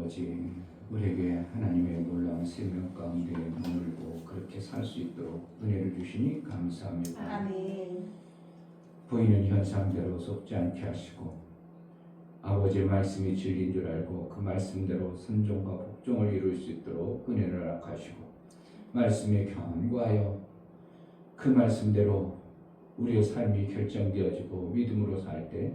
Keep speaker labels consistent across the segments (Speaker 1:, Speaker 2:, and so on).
Speaker 1: 아버지, 우리에게 하나님의 놀라운 생명 가운데 머물고 그렇게 살 수 있도록 은혜를 주시니 감사합니다.
Speaker 2: 아멘.
Speaker 1: 보이는 현상대로 속지 않게 하시고 아버지의 말씀이 진리인 줄 알고 그 말씀대로 순종과 복종을 이룰 수 있도록 은혜를 허락하시고 말씀에 견고하여 그 말씀대로 우리의 삶이 결정되어지고 믿음으로 살 때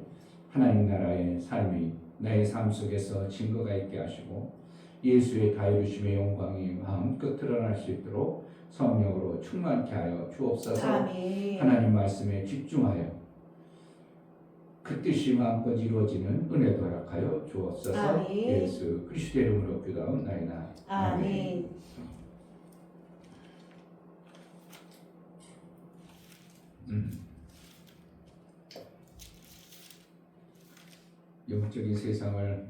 Speaker 1: 하나님 나라의 삶이 나의 삶 속에서 증거가 있게 하시고 예수의 다이루심의 영광이 마음껏 드러날 수 있도록 성령으로 충만케 하여 주옵소서.
Speaker 2: 아멘.
Speaker 1: 하나님 말씀에 집중하여 그 뜻이 마음껏 이루어지는 은혜도 허락하여 주옵소서.
Speaker 2: 아멘.
Speaker 1: 예수 그리스도의 이름으로 기도하옵나이다.
Speaker 2: 아멘.
Speaker 1: 영적인 세상을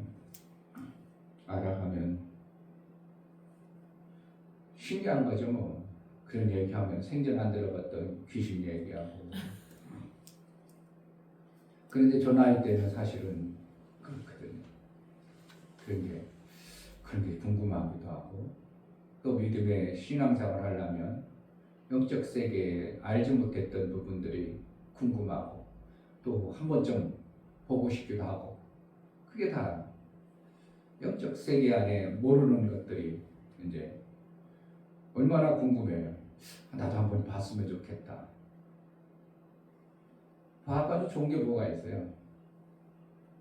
Speaker 1: 알아가면 신기한 거죠. 뭐 그런 얘기하면 생전 안 들어봤던 귀신 얘기하고. 그런데 저 나이 때는 사실은 그렇거든요. 그런 게 궁금하기도 하고 또 믿음의 신앙생활을 하려면 영적 세계에 알지 못했던 부분들이 궁금하고 또 한 번쯤 보고 싶기도 하고 그게 다 영적 세계 안에 모르는 것들이 이제 얼마나 궁금해요. 나도 한번 봤으면 좋겠다. 봐가지고 좋은 게 뭐가 있어요?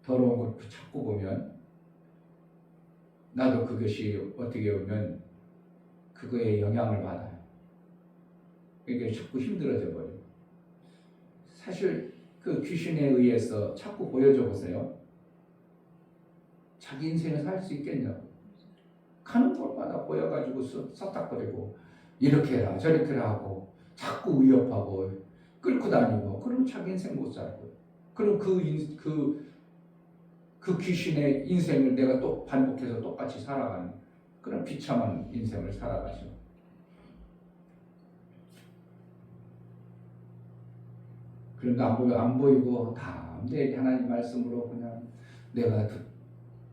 Speaker 1: 더러운 걸 자꾸 보면 나도 그것이 어떻게 보면 그거에 영향을 받아요. 그러니까 자꾸 힘들어져 버려요. 사실 그 귀신에 의해서 자꾸 보여줘 보세요. 자기 인생을 살 수 있겠냐고. 가는 곳마다 보여가지고 썩닥거리고 이렇게 해라 저렇게 해라 하고 자꾸 위협하고 끌고 다니고 그러면 자기 인생 못 살고요. 그럼 그 귀신의 인생을 내가 또 반복해서 똑같이 살아가는 그런 비참한 인생을 살아가죠. 그러니까 안 보이고 담대히 하나님 말씀으로 그냥 내가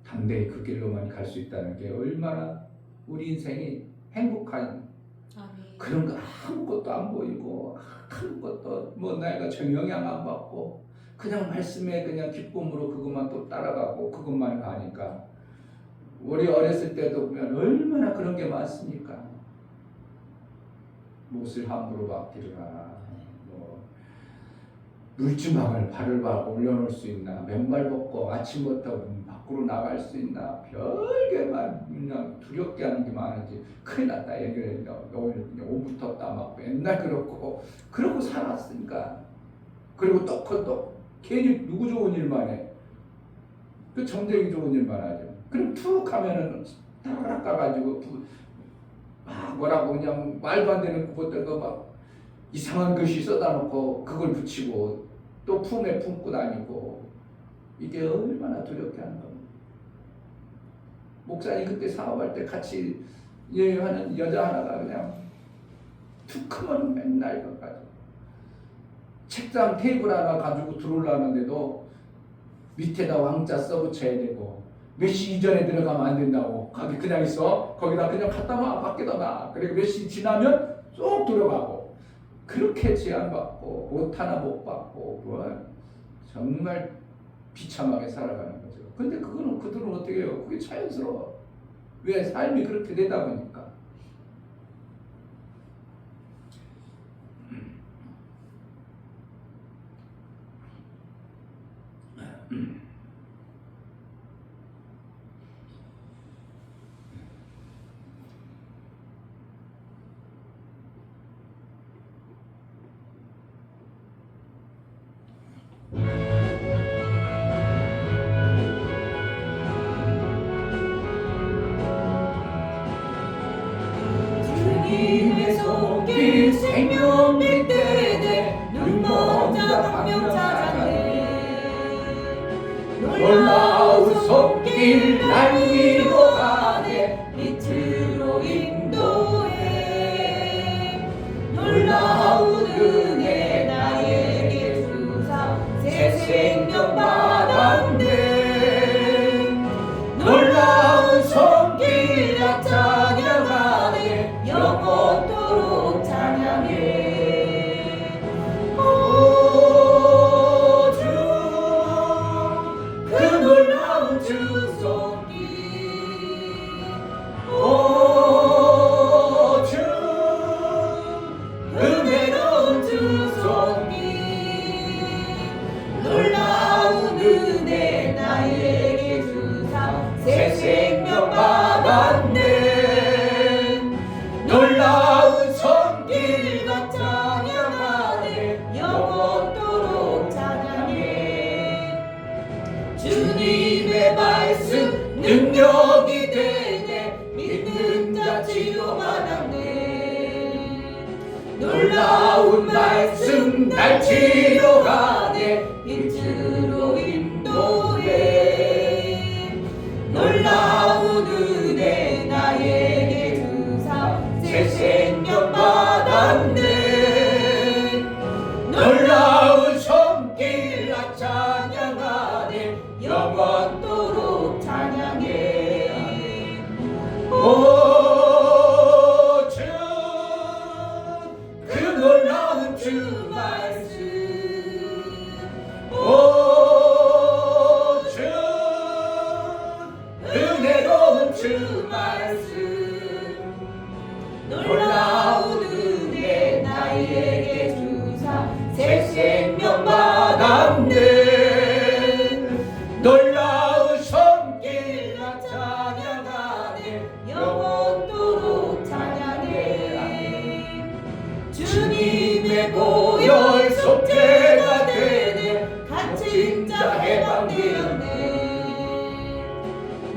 Speaker 1: 담대히 그 길로만 갈 수 있다는 게 얼마나 우리 인생이 행복한
Speaker 2: 아멘.
Speaker 1: 그런 거 아무것도 안 보이고 아무것도 뭐 내가 전 영향 안 받고 그냥 말씀에 그냥 기쁨으로 그것만 또 따라가고 그것만 가니까 우리 어렸을 때도 보면 얼마나 그런 게 많습니까? 못을 함부로 받기르라 물주망을 발을 밟고 올려놓을 수 있나? 맨발 벗고 아침부터 밖으로 나갈 수 있나? 별게만 그냥 두렵게 하는 게 많은지 큰일 났다. 얘기를 오늘 오부터 막 맨날 그러고 살았으니까. 그리고 또 괜히 누구 좋은 일만 해. 그 점쟁이 좋은 일만 하죠. 그럼 툭 하면은 따라락 가가지고 뭐라고 그냥 말도 안 되는 것들 막 이상한 글씨 써다놓고 그걸 붙이고 또 품에 품고 다니고 이게 얼마나 두렵게 하는 겁니다. 목사님 그때 사업할 때 같이 하는 여자 하나가 그냥 툭 크면 맨날 이거 가지고 책상 테이블 하나 가지고 들어오려는데도 밑에다 왕자 써붙여야 되고 몇 시 이전에 들어가면 안 된다고 거기 그냥 있어 거기다 그냥 갖다 놔 밖에다 놔 그리고 몇 시 지나면 쏙 들어가고 그렇게 제한받고 옷 하나 못 받고 정말 비참하게 살아가는 거죠. 근데 그들은 어떻게 해요? 그게 자연스러워. 왜? 삶이 그렇게 되다 보니까.
Speaker 2: 주님의 손길 생명 빛되네 눈먼자 광명 찾았네 놀라운 손길 날 위로 가네 빛으로 인도해 놀라운 은혜 나에게 주사 새 생명 받았네 놀라운 손길
Speaker 1: 받았네. 놀라운 손길과 찬양하네.
Speaker 2: 영원토록 찬양해.
Speaker 1: 주님의 말씀 능력이 되네. 믿는 자 치료받았네. 놀라운 말씀 날 치료하네. 빛으로 인도해. 놀라운 은혜 나에게 주사 새 생명 받았네. 놀라운 손길 나 찬양하네. 영원토록 찬양해. 오 주 그 놀라운 주 말씀. 오 주 은혜로운 주 말씀. 놀라운 은혜 나에게 주사 새 생명 받았네. 놀라운 손길 나 찬양하네.
Speaker 2: 영원토록 찬양해.
Speaker 1: 주님의 보혈 속죄가 되네.
Speaker 2: 갇힌 자 해방되었네.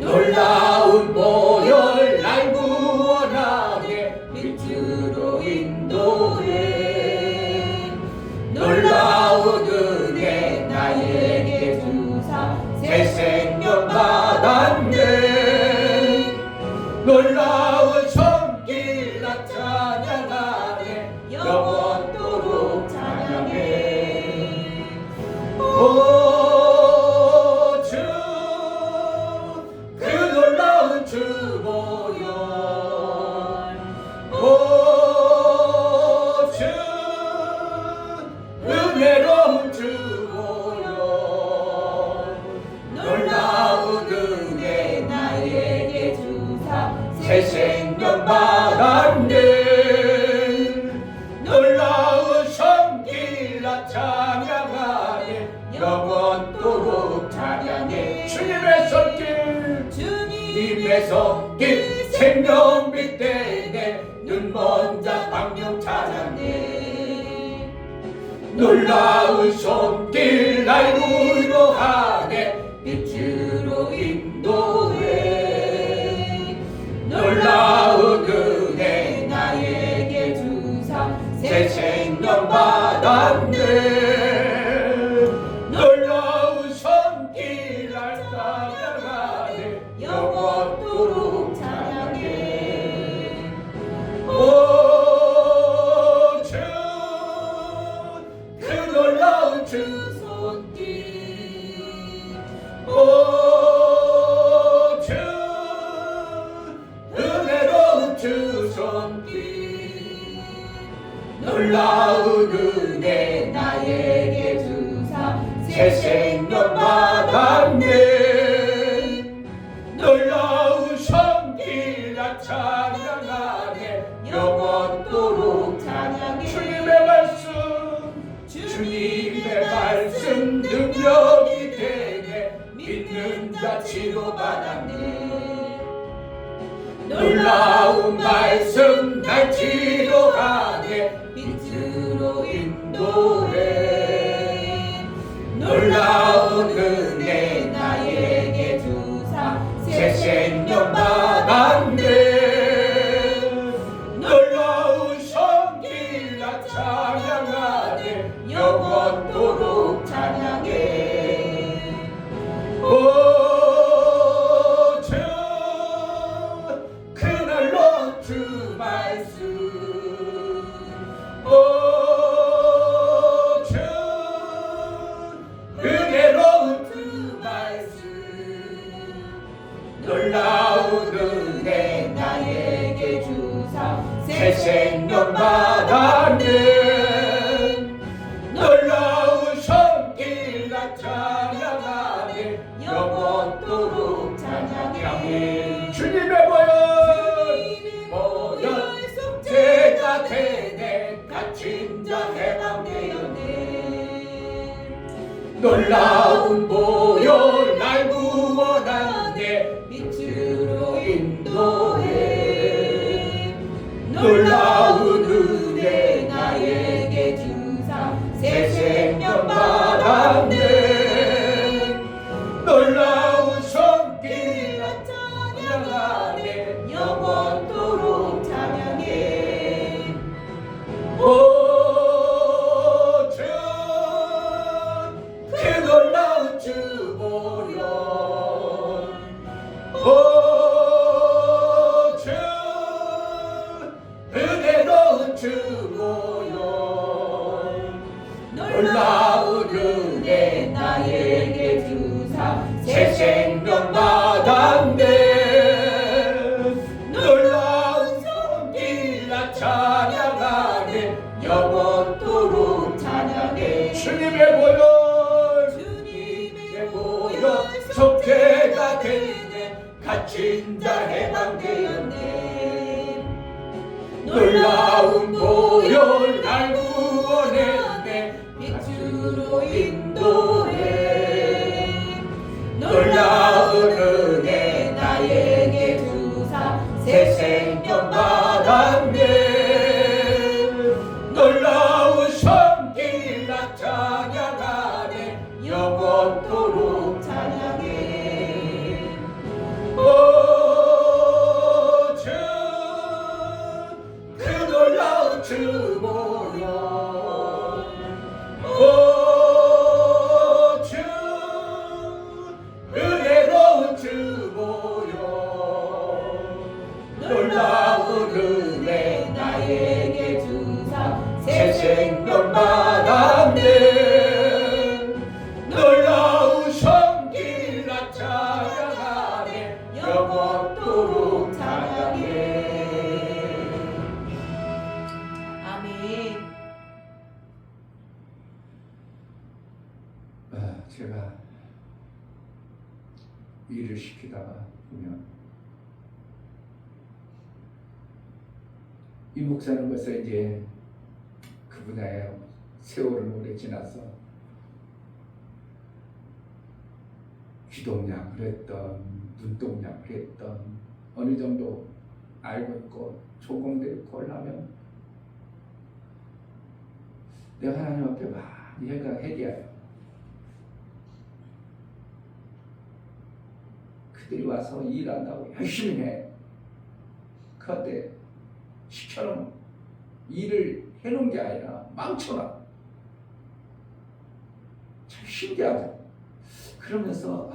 Speaker 1: 놀라운 보혈 날 구원하네. 빛으로 인도해. 놀라운 은혜 나에게 주사 새 생명 받았네. 놀라운 손길 나 찬양하네. 영원토록 찬양해. 오 주 그 놀라운 주 보혈. 오 주 은혜로운 주 보혈. 놀라운 은혜 나에게 주사 새 생명 받았네. 놀라운 손길 나 찬양하네. 영원토록 찬양해. 주님의 손길. 주님의 손길 생명빛 되네. 눈먼 자 방영 찾았네. 놀라운 손길 날 위로하네. 빛으로 인도해. 놀라운 은혜 나에게 주사 새 생명 받았네. 놀라운 손길 날 찬양하네. 영원토록 찬양해. 오 주 그 놀라운 주 손길. 오 주 은혜로운 주 손길. 놀라운 은혜 나에게 주사 새 생명 받았네. 놀라운 손길 나 찬양하네. 영원토록 찬양해. 주님의 말씀. 주님의 말씀 능력이 되네. 믿는 자 치료받았네. 놀라운 말씀 날 치료하네. 빛으로 인도해. 놀라운 은혜 나에게 주사 새 생명 받았네. 놀라운 손길 나 찬양하네. 영원토록 찬양해. 오 주 그날로 주 말씀. 오 주 은혜로운 주 말씀. 놀라운 은혜 나에게 주사 새 생명 받았네. 놀라운 손길 나 찬양하네. 영원토록 찬양해. 주님의 보혈 속죄가 되네. 갇힌 자 해방되었네. 놀라운 보혈 날 구원하네. 빛으로
Speaker 2: 인도해 놀라운 은혜 나에게 주사 새 생명 받았네
Speaker 1: 놀라운 손길
Speaker 2: 찬양하네 영원토록 찬양해
Speaker 1: 오주 그 놀라운 주 보여 오주 은혜로운 주 보여 놀라운 은혜 나에게 주사 새 생명 받았네 놀라운 손길 나 찬양하네 영원토록 찬양해 주님의 보혈
Speaker 2: 주님의
Speaker 1: 보혈
Speaker 2: 보혈
Speaker 1: 속죄가 되네
Speaker 2: 갇힌 자 해방되었네
Speaker 1: 놀라운 보혈 날 구원했네
Speaker 2: 빛으로 인도해
Speaker 1: 놀라운 은혜
Speaker 2: 나에게 주사 새 생명
Speaker 1: 받았네 놀라운 손길 나 찬양하네 영원토록
Speaker 2: 찬양해
Speaker 1: 오주 그 놀라운 주 보여 오주 은혜로운 주 보여 놀라운 은혜
Speaker 2: 나에게 주사
Speaker 1: 새 생명 받았네 놀라운 손길 나 찬양하네 영원토록 찬양해
Speaker 2: 아멘.
Speaker 1: 제가 일을 시키다가 보면 이 목사는 벌써 이제 그 분야에 세월은 오래 지나서 귀동약을 했던 눈동약을 했던 어느 정도 알고 있고 조공될 걸 하면 내가 하나님 앞에 많이 회개해요. 그들이 와서 일한다고 열심히 해. 그런데 시켜놓으면 일을 해놓은 게 아니라 망쳐놔. 참 신기하죠. 그러면서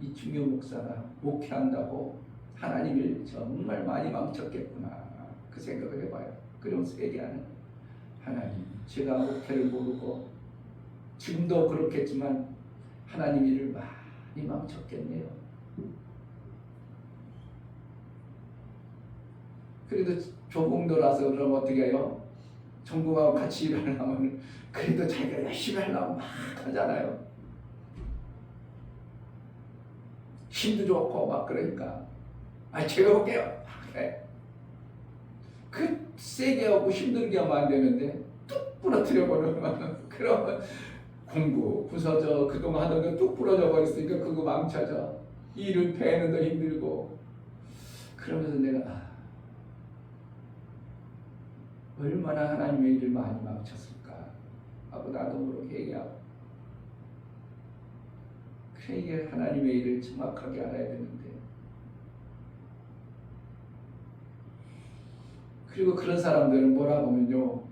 Speaker 1: 이 중요 목사가 목회한다고 하나님을 정말 많이 망쳤겠구나 그 생각을 해봐요. 그러면서 회개하는 하나님, 제가 목회를 모르고 지금도 그렇겠지만 하나님 일을 많이 망쳤겠네요. 그래도 조공도라서 그럼 어떻게 해요? 전공하고 같이 일하려면 그래도 자기가 열심히 하려고 막 하잖아요. 힘도 좋고 막 그러니까 제가 볼게요. 네. 그 세게 하고 힘들게 하면 안 되는데 뚝 부러뜨려 버리면 그러면 공부 부서져 그동안 하던 거 뚝 부러져 버렸으니까 그거 망쳐져. 일은 배는 더 힘들고 그러면서 내가 얼마나 하나님의 일을 많이 망쳤을까 하고 나도 모르게 얘기하고 그래 이게 하나님의 일을 정확하게 알아야 되는데 그리고 그런 사람들은 뭐라고 하면요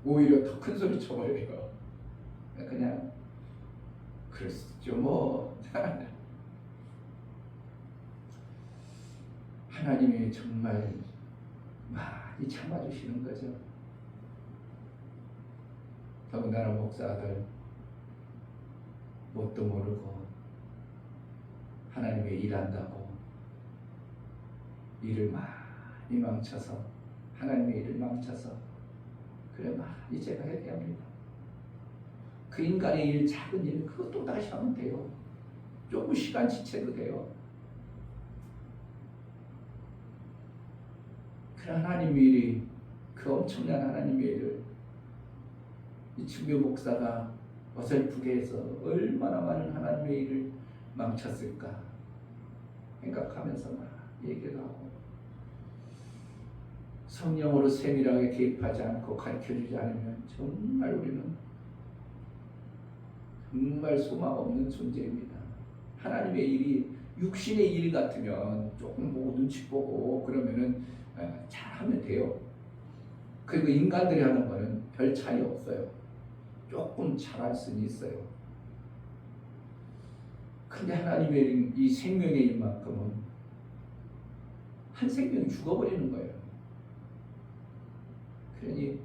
Speaker 1: 오히려 더 큰 소리 쳐버려요. 그냥 그럴 수 있죠 뭐 하나님이 정말 많이 참아주시는 거죠. 더군다나 목사들 뭣도 모르고 하나님의 일한다고 일을 많이 망쳐서 하나님의 일을 망쳐서 그래 많이 제가 회개합니다. 그 인간의 일 작은 일 그거 또 다시 하면 돼요. 조금 시간 지체도 돼요. 그 하나님의 일이 그 엄청난 하나님의 일을 이 중교 목사가 어설프게 해서 얼마나 많은 하나님의 일을 망쳤을까 생각하면서 얘기를 하고 성령으로 세밀하게 개입하지 않고 가르쳐주지 않으면 정말 우리는 정말 소망 없는 존재입니다. 하나님의 일이 육신의 일 같으면 조금 보고 눈치 보고 그러면은 잘하면 돼요. 그리고 인간들이 하는 거는 별 차이 없어요. 조금 잘할 수는 있어요. 근데 하나님의 이 생명의 일만큼은 한 생명이 죽어버리는 거예요. 그러니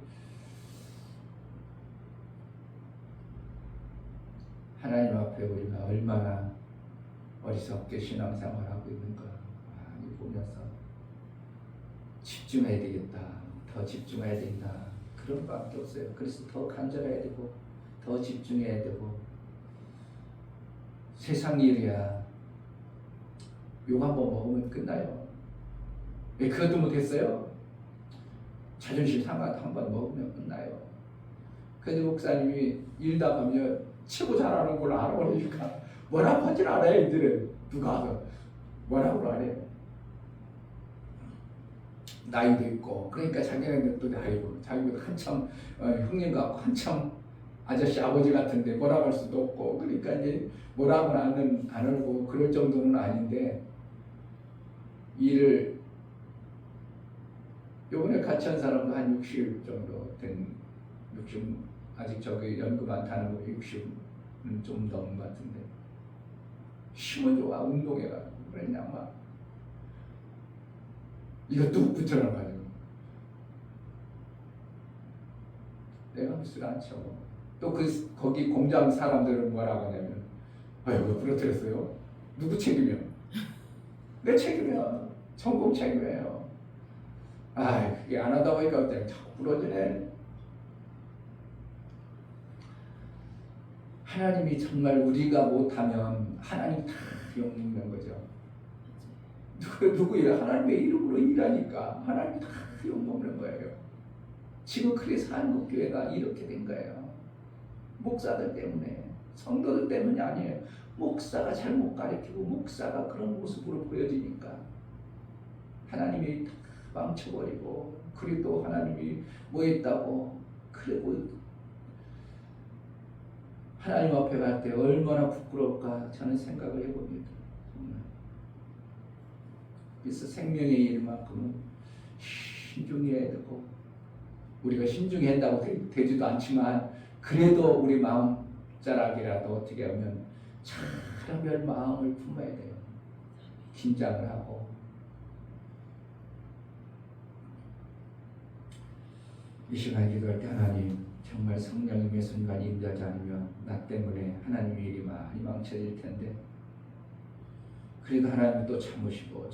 Speaker 1: 하나님 앞에 우리가 얼마나 어리석게 신앙생활을 하고 있는가 많이 보면서 집중해야 되겠다, 더 집중해야 된다, 그런 밖에 없어요. 그래서 더 간절해야 되고 더 집중해야 되고 세상 일이야 욕 한번 먹으면 끝나요. 왜 그것도 못했어요? 자존심 상하도 한번 먹으면 끝나요. 그래도 목사님이 일다 보면 최고 잘하는 걸 알아버리니까 뭐라고 하질 않아요. 애들은 누가 뭐라고 안 해요. 나이도 있고 그러니까 자기네들도 아이고 자기도 한참 형님 같고 한참 아저씨 아버지 같은데 뭐라고 할 수도 없고 그러니까 이제 뭐라고는 안 하고 그럴 정도는 아닌데 일을 요번에 같이 한 사람도 한 60 정도 된 60 아직 저기 연금 안 타는 거 60은 좀 넘은 것 같은데 힘은 좋아 운동해가지고 그랬냐 막 이거 뚝 붙여놔가지고 내가 무슨 안 쳐. 또 거기 공장 사람들은 뭐라고 하냐면 아이고 부러뜨렸어요. 누구 책임이야? 내 책임이야. 전공 책임이에요. 아 그게 안 하다 보니까 그냥 자꾸 부러지네. 하나님이 정말 우리가 못하면 하나님 다 욕먹는 거죠. 누구 일 하나님의 이름으로 일하니까 하나님 다 욕먹는 거예요. 지금 그래서 한국교회가 이렇게 된 거예요. 목사들 때문에, 성도들 때문이 아니에요. 목사가 잘못 가르치고 목사가 그런 모습으로 보여지니까 하나님이 다 망쳐버리고 그리고 하나님이 뭐 했다고 그리고 하나님 앞에 갈 때 얼마나 부끄러울까 저는 생각을 해봅니다. 정말. 그래서 생명의 일만큼은 신중해야 되고 우리가 신중해야 한다고 되지도 않지만 그래도 우리 마음자락이라도 어떻게 하면 차라별 마음을 품어야 돼요. 긴장을 하고 이 시간 기도할 때 하나님 정말 성령님의 순간이 임하지 않으면 나 때문에 하나님의 일이 많이 망쳐질 텐데 그래도 하나님은 또 참으시고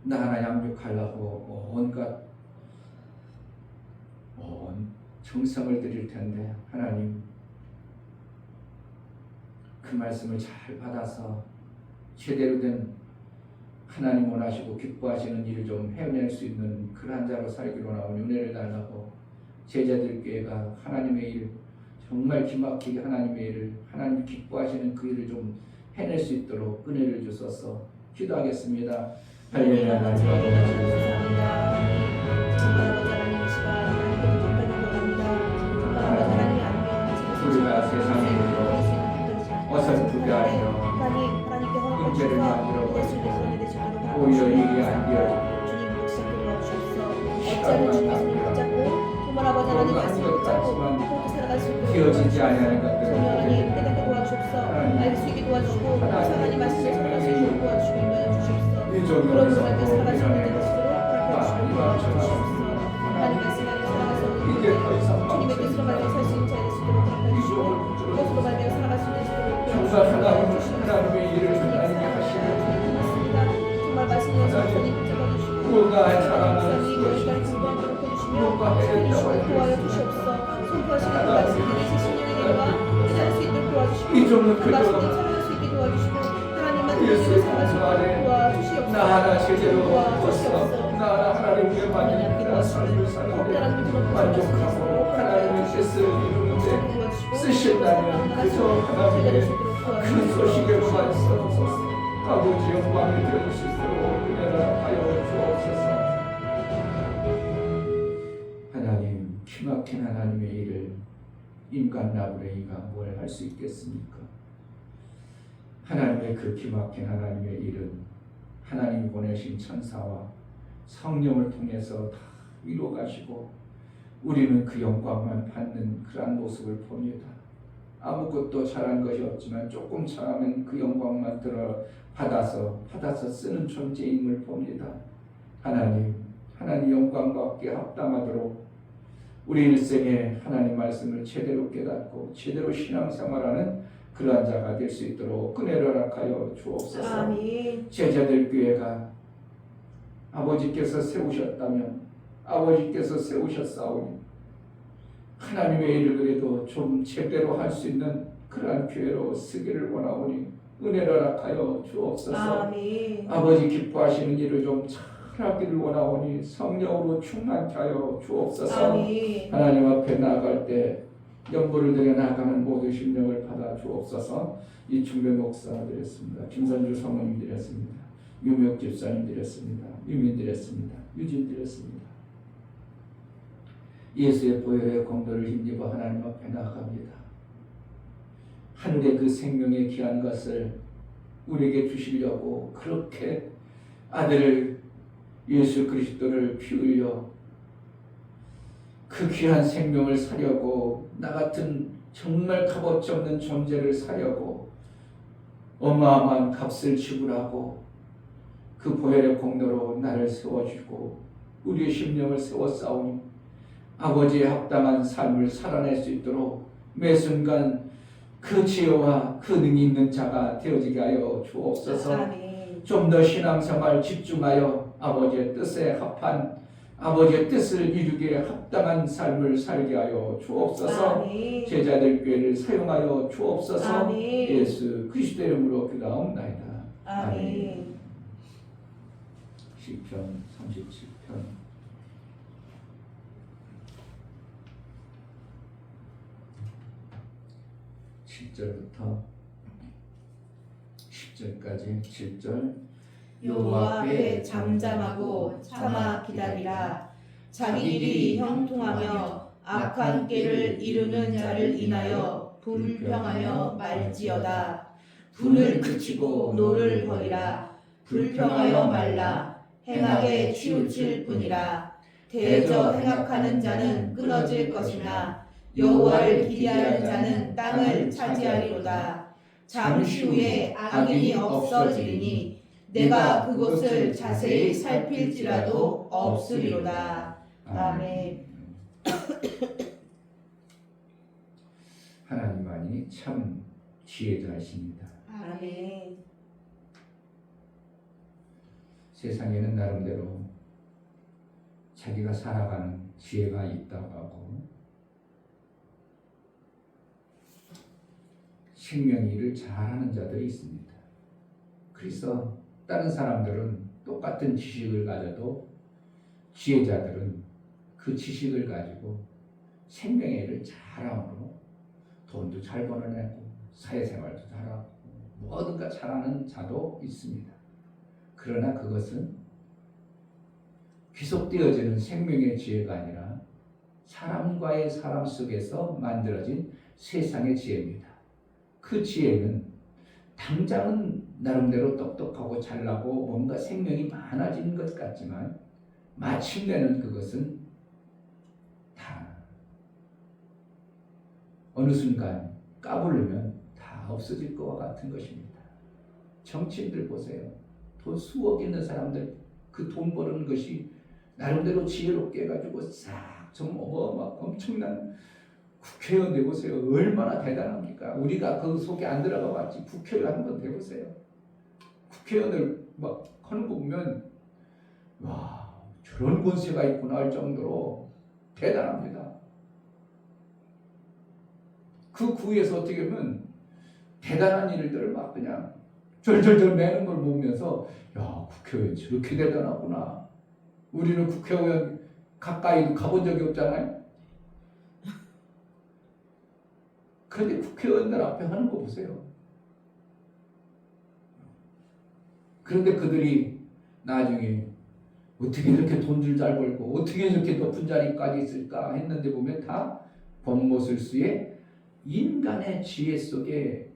Speaker 1: 나 하나 양육하려고 온갖 온 정성을 드릴 텐데 하나님 그 말씀을 잘 받아서 제대로 된 하나님 원하시고 기뻐하시는 일을 좀 해낼 수 있는 그러한 자로 살기로 나온 은혜를 달라고 제자들께가 하나님의 일 정말 기막히게 하나님의 일을 하나님 기뻐하시는 그 일을 좀 해낼 수 있도록 은혜를 주소서. 기도하겠습니다. 할렐루야. 우리가 세상에서 어설프게 하며 문제를 만들어 버리고 오히려 일이 안 되어지고 시간만 낭비하고 뭔가 한 것 같지만 되어지지 아니하는 것들을
Speaker 2: 하나님 깨닫게 도와주옵소서. 알 수 있게 도와주시고 하나님 말씀을 전할 수 있도록 도와주시고 인도해 주십시오. 그런 분들께 살아가시는 데 되시도록 허락해 주시옵소서. 하나님 말씀 안에 살아가서 주님의 뜻으로 말며 살 수 있는 자 되시도록 허락해 주시고 그것으로 말며 살아갈 수 있도록
Speaker 1: 하나님의 일을 하나님께 하시는
Speaker 2: 정말 말씀을 주님 붙잡아 주시고
Speaker 1: 누군가 사랑하는
Speaker 2: 목사님 공부하도록 해주시며 도와여 주시옵소서. 선포하시는 그 말씀들이 새 신령의 일과 깨달을 수 있도록 도와주시고 그 말씀을 살아갈 수 있게 도와주시고 하나님만 믿음으로 살아갈 수 있도록 도와주시옵소서.
Speaker 1: 나 하나 제대로
Speaker 2: 도와주시옵소서.
Speaker 1: 나 하나 하나님께 만족하는 삶을 살고 만족하고 하나님의 뜻을 이루는데 쓰신다면 그저 하나님의 큰 소식에로만 있어서 아버지 영광이 되어줄 수 있도록 은혜를 하여 주옵소서. 하나님, 기막힌 하나님의 일을 인간 나부랭이가 뭘 할 수 있겠습니까? 하나님의 그 기막힌 하나님의 일은 하나님이 보내신 천사와 성령을 통해서 다 이루어 가시고 우리는 그 영광만 받는 그러한 모습을 봅니다. 아무것도 잘한 것이 없지만 조금 잘하면 그 영광만 받아서 쓰는 존재임을 봅니다. 하나님 영광과 함께 합당하도록 우리 일생에 하나님 말씀을 제대로 깨닫고 제대로 신앙생활하는 그러한 자가 될 수 있도록 은혜를 허락하여 주옵소서.
Speaker 2: 아멘.
Speaker 1: 제자들 교회가 아버지께서 세우셨다면 아버지께서 세우셨사오니 하나님의 일을 그래도 좀 제대로 할 수 있는 그러한 교회로 쓰기를 원하오니 은혜를 허락하여 주옵소서.
Speaker 2: 아멘.
Speaker 1: 아버지 기뻐하시는 일을 좀 잘하기를 원하오니 성령으로 충만케 하여 주옵소서.
Speaker 2: 아멘.
Speaker 1: 하나님 앞에 나아갈 때 연보를 드려 나아가는 모든 심령을 받아 주옵소서. 이충배 목사 드렸습니다. 김선주 성모님 드렸습니다. 유명 집사님 드렸습니다. 유민 드렸습니다. 유진 드렸습니다. 예수의 보혈의 공로를 힘입어 하나님 앞에 나아갑니다. 하늘의 그 생명의 귀한 것을 우리에게 주시려고 그렇게 아들을 예수 그리스도를 피 흘려 그 귀한 생명을 사려고 나 같은 정말 값어치 없는 존재를 사려고 어마어마한 값을 지불하고 그 보혈의 공로로 나를 세워주고 우리의 심령을 세워싸우니 아버지의 합당한 삶을 살아낼 수 있도록 매 순간 그 지혜와 그 능이 있는 자가 되어지게 하여 주옵소서. 좀 더 신앙생활 집중하여 아버지의 뜻에 합한 아버지의 뜻을 이루기에 합당한 삶을 살게 하여 주옵소서.
Speaker 2: 아멘.
Speaker 1: 제자들 교회를 사용하여 주옵소서.
Speaker 2: 아멘.
Speaker 1: 예수 그리스도의 이름으로 기도하옵나이다.
Speaker 2: 아멘.
Speaker 1: 시편 37편 7절부터 10절까지 7절
Speaker 2: 여호와 앞에 잠잠하고 참아 기다리라. 자기 길이 형통하며 악한 꾀를 이루는 자를 인하여 불평하며 말지어다. 분을 그치고 노를 버리라. 불평하여 말라. 행하게 치우칠 뿐이라. 대저 행악하는 자는 끊어질 것이나 여호와를 기대하는 자는 땅을 차지하리로다. 잠시 후에 악인이 없어지리니 내가 그곳을 자세히 살필지라도 없으리로다. 아멘.
Speaker 1: 하나님만이 참 지혜자이십니다.
Speaker 2: 아멘.
Speaker 1: 세상에는 나름대로 자기가 살아가는 지혜가 있다고 하고 생명의 일을 잘하는 자들이 있습니다. 그래서 다른 사람들은 똑같은 지식을 가져도 지혜자들은 그 지식을 가지고 생명의 일을 잘함으로 돈도 잘 벌어내고 사회생활도 잘하고 뭐든가 잘하는 자도 있습니다. 그러나 그것은 귀속되어지는 생명의 지혜가 아니라 사람과의 사람 속에서 만들어진 세상의 지혜입니다. 그 지혜는 당장은 나름대로 똑똑하고 잘나고 뭔가 생명이 많아지는 것 같지만 마침내는 그것은 다 어느 순간 까불면 다 없어질 것과 같은 것입니다. 정치인들 보세요. 돈 수억 있는 사람들 그 돈 버는 것이 나름대로 지혜롭게 해가지고 싹 좀 엄청난 국회의원 되보세요. 얼마나 대단합니까? 우리가 그 속에 안 들어가 봤지 국회의원 한번 돼보세요. 국회의원을 막 하는 거 보면 와 저런 권세가 있구나 할 정도로 대단합니다. 그 구에서 어떻게 보면 대단한 일들을 막 그냥 절절절 매는 걸 보면서 야 국회의원 저렇게 대단하구나. 우리는 국회의원 가까이도 가본 적이 없잖아요. 그런데 국회의원들 앞에 하는 거 보세요. 그런데 그들이 나중에 어떻게 이렇게 돈을 잘 벌고 어떻게 이렇게 높은 자리까지 있을까 했는데 보면 다 법모술수의 인간의 지혜 속에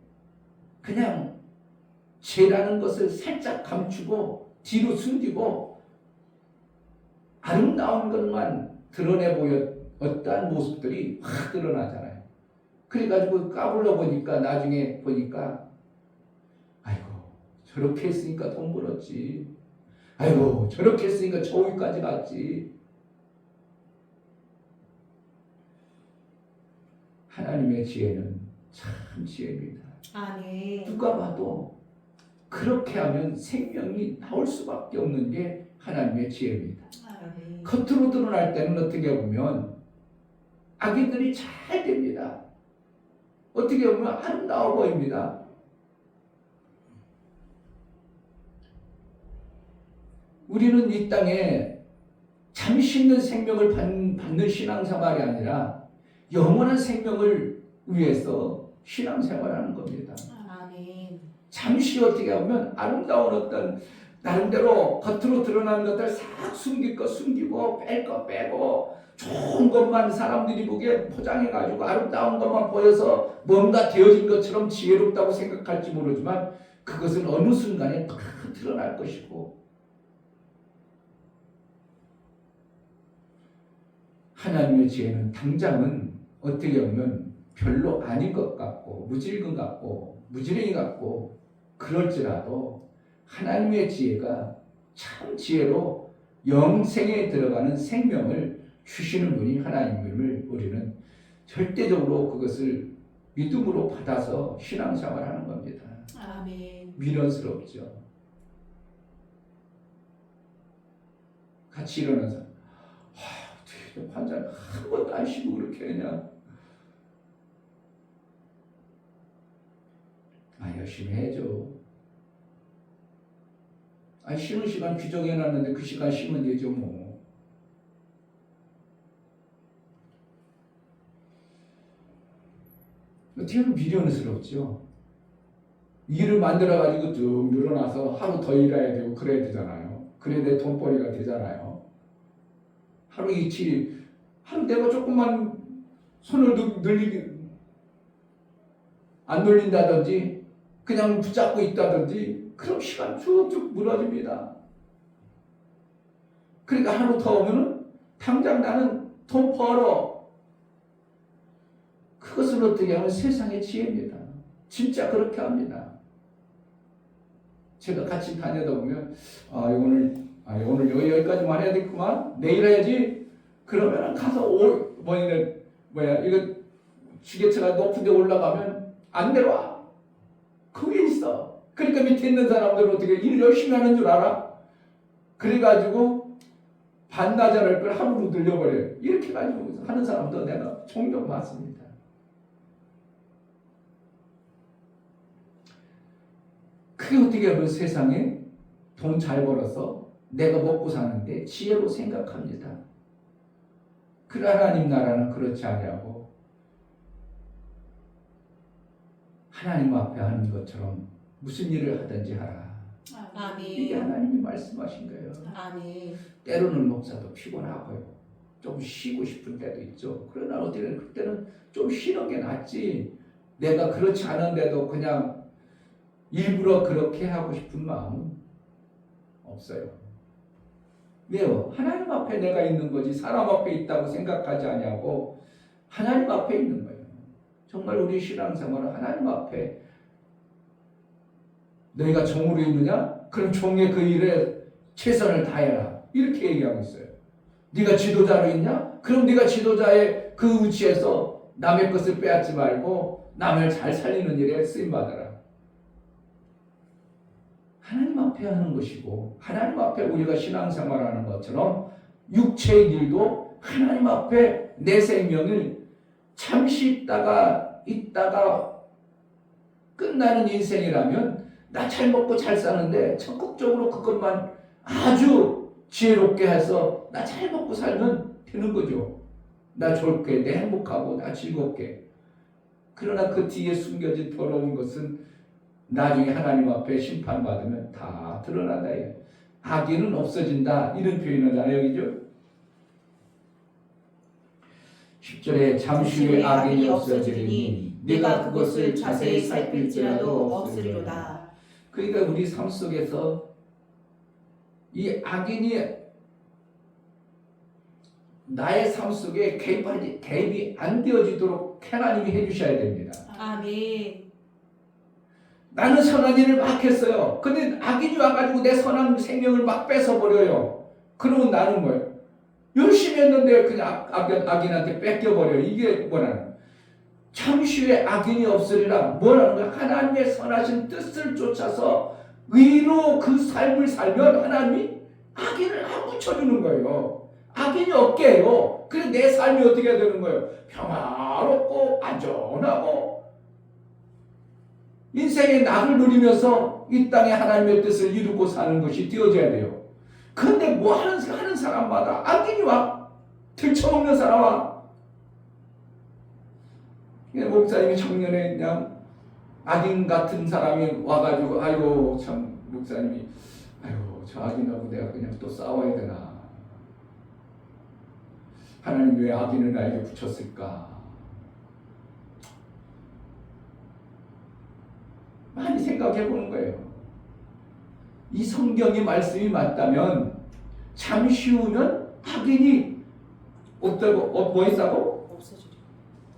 Speaker 1: 그냥 죄라는 것을 살짝 감추고 뒤로 숨기고 아름다운 것만 드러내 보였던 모습들이 확 드러나잖아요. 그래가지고 까불러 보니까 나중에 보니까 아이고 저렇게 했으니까 돈 벌었지. 아이고 저렇게 했으니까 저기까지 갔지. 하나님의 지혜는 참 지혜입니다.
Speaker 2: 아멘.
Speaker 1: 누가 봐도 그렇게 하면 생명이 나올 수밖에 없는 게 하나님의 지혜입니다.
Speaker 2: 아멘.
Speaker 1: 겉으로 드러날 때는 어떻게 보면 악인들이 잘 됩니다. 어떻게 보면 아름다워 보입니다. 우리는 이 땅에 잠시 있는 생명을 받는 신앙생활이 아니라 영원한 생명을 위해서 신앙생활하는 겁니다.
Speaker 2: 아멘.
Speaker 1: 잠시 어떻게 보면 아름다운 어떤 나름대로 겉으로 드러나는 것들 싹 숨길 거 숨기고 뺄 거 빼고 좋은 것만 사람들이 보기에 포장해가지고 아름다운 것만 보여서 뭔가 되어진 것처럼 지혜롭다고 생각할지 모르지만 그것은 어느 순간에 다 드러날 것이고 하나님의 지혜는 당장은 어떻게 보면 별로 아닌 것 같고 무질근 같고 무지랭이 같고 그럴지라도 하나님의 지혜가 참 지혜로 영생에 들어가는 생명을 주시는 분이 하나님임을 우리는 절대적으로 그것을 믿음으로 받아서 신앙생활하는 겁니다.
Speaker 2: 아멘.
Speaker 1: 미련스럽죠. 같이 일어나서 어떻게 환자를 한 번도 안 쉬고 그렇게 하냐. 열심히 해야죠. 쉬는 시간 규정해놨는데 그 시간 쉬면 되죠 뭐. 어떻게 보면 미련스럽죠. 일을 만들어가지고 쭉 늘어나서 하루 더 일해야 되고 그래야 되잖아요. 그래야 내 돈벌이가 되잖아요. 하루 이틀, 하루 내가 조금만 손을 안 늘린다든지 그냥 붙잡고 있다든지 그럼 시간 쭉쭉 무너집니다. 그러니까 하루 더 오면은 당장 나는 돈 벌어. 그것을 어떻게 하면 세상의 지혜입니다. 진짜 그렇게 합니다. 제가 같이 다니다 보면 오늘 여기까지만 해야 되겠구만. 내일 해야지. 그러면 가서 이거 지게차가 높은 데 올라가면 안 내려와. 거기 있어. 그러니까 밑에 있는 사람들은 어떻게 일 열심히 하는 줄 알아? 그래가지고 반나절할 걸 하루로 늘려버려요. 이렇게 가지고 하는 사람도 내가 종종 봤습니다. 그게 어떻게 하면 세상에 돈 잘 벌어서 내가 먹고 사는데 지혜로 생각합니다. 그 하나님 나라는 그렇지 아니하고 하나님 앞에 하는 것처럼 무슨 일을 하든지 하라.
Speaker 2: 아멘.
Speaker 1: 이게 하나님이 말씀하신 거예요.
Speaker 2: 아멘.
Speaker 1: 때로는 목사도 피곤하고요. 좀 쉬고 싶은 때도 있죠. 그러나 어떻게 그때는 좀 쉬는 게 낫지. 내가 그렇지 않은데도 그냥 일부러 그렇게 하고 싶은 마음은 없어요. 왜요? 하나님 앞에 내가 있는 거지 사람 앞에 있다고 생각하지 아니하고 하나님 앞에 있는 거예요. 정말 우리 신앙생활은 하나님 앞에 너희가 종으로 있느냐? 그럼 종의 그 일에 최선을 다해라. 이렇게 얘기하고 있어요. 네가 지도자로 있냐? 그럼 네가 지도자의 그 위치에서 남의 것을 빼앗지 말고 남을 잘 살리는 일에 쓰임받아라. 하나님 앞에 하는 것이고 하나님 앞에 우리가 신앙생활하는 것처럼 육체의 일도 하나님 앞에 내 생명을 잠시 있다가 끝나는 인생이라면 나 잘 먹고 잘 사는데 적극적으로 그것만 아주 지혜롭게 해서 나 잘 먹고 살면 되는 거죠. 나 좋게, 내 행복하고 나 즐겁게. 그러나 그 뒤에 숨겨진 더러운 것은 나중에 하나님 앞에 심판받으면 다 드러난다. 악인은 없어진다. 이런 표현을 하네요. 그죠? 10절에 잠시 후에 악인이 없어지리니 네가 그것을 자세히 살필지라도 없으리로다. 그러니까 우리 삶 속에서 이 악인이 나의 삶 속에 개입이 안 되어지도록 하나님이 해주셔야 됩니다.
Speaker 2: 아멘.
Speaker 1: 나는 선한 일을 막 했어요. 근데 악인이 와가지고 내 선한 생명을 막 뺏어버려요. 그러면 나는 뭐예요? 열심히 했는데 그냥 악인한테 뺏겨버려요. 이게 뭐라는 잠시 후에 악인이 없으리라. 뭐라는 거야? 하나님의 선하신 뜻을 쫓아서 의로 그 삶을 살면 하나님이 악인을 안 붙여주는 거예요. 악인이 없게 해요. 그래서 내 삶이 어떻게 되는 거예요? 평화롭고 안전하고 인생의 낙을 누리면서 이 땅에 하나님의 뜻을 이루고 사는 것이 되어져야 돼요. 그런데 뭐 하는 사람마다 악인이 와. 들쳐먹는 사람 와. 목사님이 작년에 그냥 악인 같은 사람이 와가지고 아이고 참 목사님이 아이고 저 악인하고 내가 그냥 또 싸워야 되나. 하나님 왜 악인을 나에게 붙였을까? 많이 생각해 보는 거예요. 이 성경의 말씀이 맞다면 잠시 후면 악인이 없다고 뭐 있다고?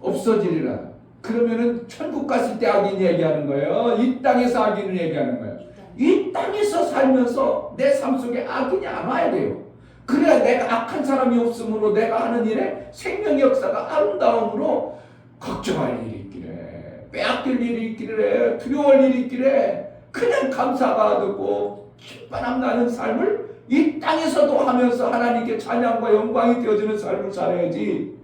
Speaker 1: 없어지리라. 그러면은 천국 갔을 때 악인 얘기하는 거예요. 이 땅에서 악인을 얘기하는 거예요. 이 땅에서 살면서 내 삶 속에 악인이 안 와야 돼요. 그래야 내가 악한 사람이 없으므로 내가 하는 일에 생명의 역사가 아름다움으로 걱정할 일이 있기래, 빼앗길 일이 있기래, 두려워할 일이 있기래, 그냥 감사가 되고 신바람 나는 삶을 이 땅에서도 하면서 하나님께 찬양과 영광이 되어지는 삶을 살아야지.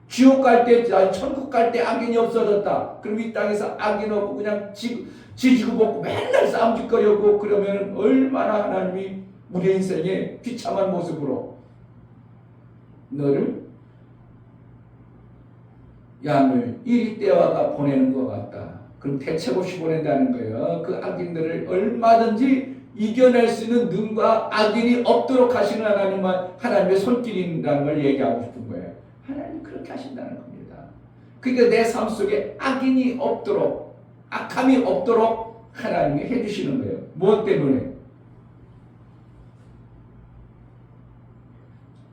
Speaker 1: 지옥 갈 때, 천국 갈 때 악인이 없어졌다. 그럼 이 땅에서 악인 없고 그냥 지지고 볶고 맨날 싸움짓거리고 그러면 얼마나 하나님이 우리 인생의 비참한 모습으로 너를 양을 이리 떼와가 보내는 것 같다. 그럼 대책 없이 보낸다는 거예요. 그 악인들을 얼마든지 이겨낼 수 있는 눈과 악인이 없도록 하시는 하나님의 손길이라는 걸 얘기하고 싶은 거예요. 하나님 그렇게 하신다는 겁니다. 그러니까 내 삶 속에 악인이 없도록, 악함이 없도록 하나님이 해주시는 거예요. 무엇 때문에?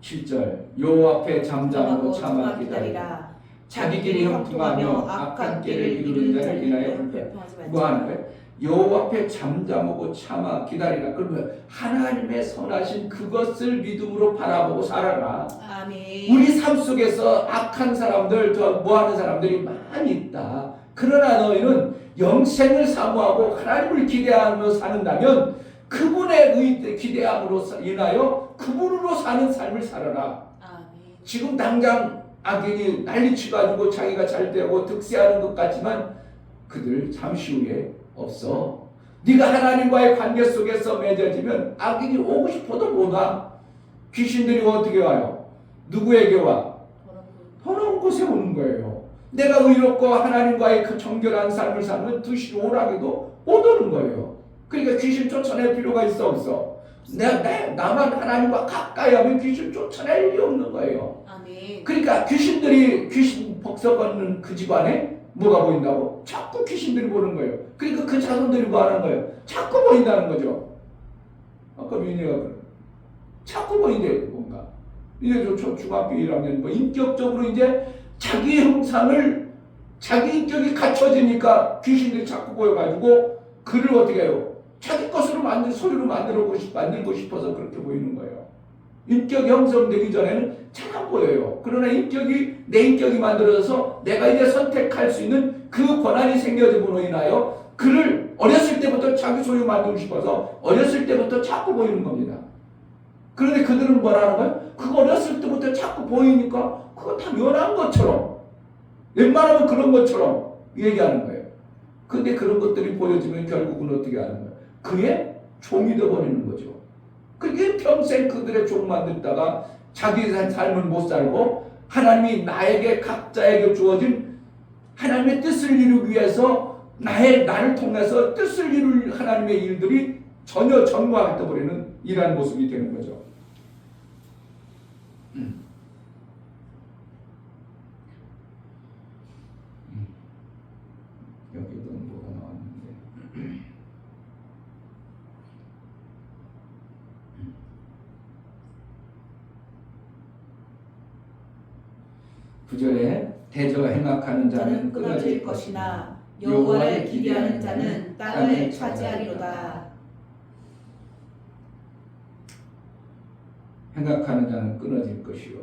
Speaker 1: 7절 여호와 앞에 잠잠하고 참아 기다리라. 자기 길이 형통하며 악한 길을 이루는 자를 인하여 불평하지 말자. 뭐 하는 거예요? 여호와 앞에 잠잠하고 참아 기다리라. 그러면 하나님의 선하신 그것을 믿음으로 바라보고 살아라.
Speaker 2: 아멘.
Speaker 1: 우리 삶 속에서 악한 사람들, 뭐하는 사람들이 많이 있다. 그러나 너희는 영생을 사모하고 하나님을 기대하며 사는다면 그분의 기대함으로 인하여 그분으로 사는 삶을 살아라.
Speaker 2: 아멘.
Speaker 1: 지금 당장 악인이 난리치가지고 자기가 잘 되고 득세하는 것 같지만 그들 잠시 후에 없어. 네가 하나님과의 관계 속에서 맺어지면 악인이 오고 싶어도 못 와. 귀신들이 어떻게 와요? 누구에게 와? 더러운 곳에 오는 거예요. 내가 의롭고 하나님과의 그 정결한 삶을 살면 귀신 오라기도 못 오는 거예요. 그러니까 귀신 쫓아낼 필요가 있어 없어? 나만 하나님과 가까이 하면 귀신 쫓아낼 일이 없는 거예요.
Speaker 2: 아멘.
Speaker 1: 그러니까 귀신 복석하는 그 집안에 뭐가 보인다고? 자꾸 귀신들이 보는 거예요. 그러니까 그 자손들이 뭐 하는 거예요? 자꾸 보인다는 거죠. 아까 민희가 그래. 자꾸 보인대 뭔가. 이제 저 중학교 1학년 뭐 인격적으로 이제 자기 형상을 자기 인격이 갖춰지니까 귀신들이 자꾸 보여가지고 그를 어떻게 해요? 자기 것으로 소리로 만들고 싶어서 그렇게 보이는 거예요. 인격이 형성되기 전에는 잘 안 보여요. 그러나 내 인격이 만들어져서 내가 이제 선택할 수 있는 그 권한이 생겨짐으로 인하여 그를 어렸을 때부터 자기 소유 만들고 싶어서 어렸을 때부터 자꾸 보이는 겁니다. 그런데 그들은 뭐라는 거예요? 그거 어렸을 때부터 자꾸 보이니까 그거 다 면한 것처럼 웬만하면 그런 것처럼 얘기하는 거예요. 근데 그런 것들이 보여지면 결국은 어떻게 하는 거예요? 그의 종이 되어버리는 거죠. 그게 평생 그들의 종만 듣다가 자기 삶을 못 살고 하나님이 나에게 각자에게 주어진 하나님의 뜻을 이루기 위해서 나를 통해서 뜻을 이룰 하나님의 일들이 전혀 전무하게 떠버리는 이러한 모습이 되는 거죠. 여기도 뭐가 나왔는데 9절에 대저 행악하는 자는 끊어질 것이나
Speaker 2: 여호와를 기대하는 자는 땅을 차지하리로다.
Speaker 1: 행악하는 자는 끊어질 것이요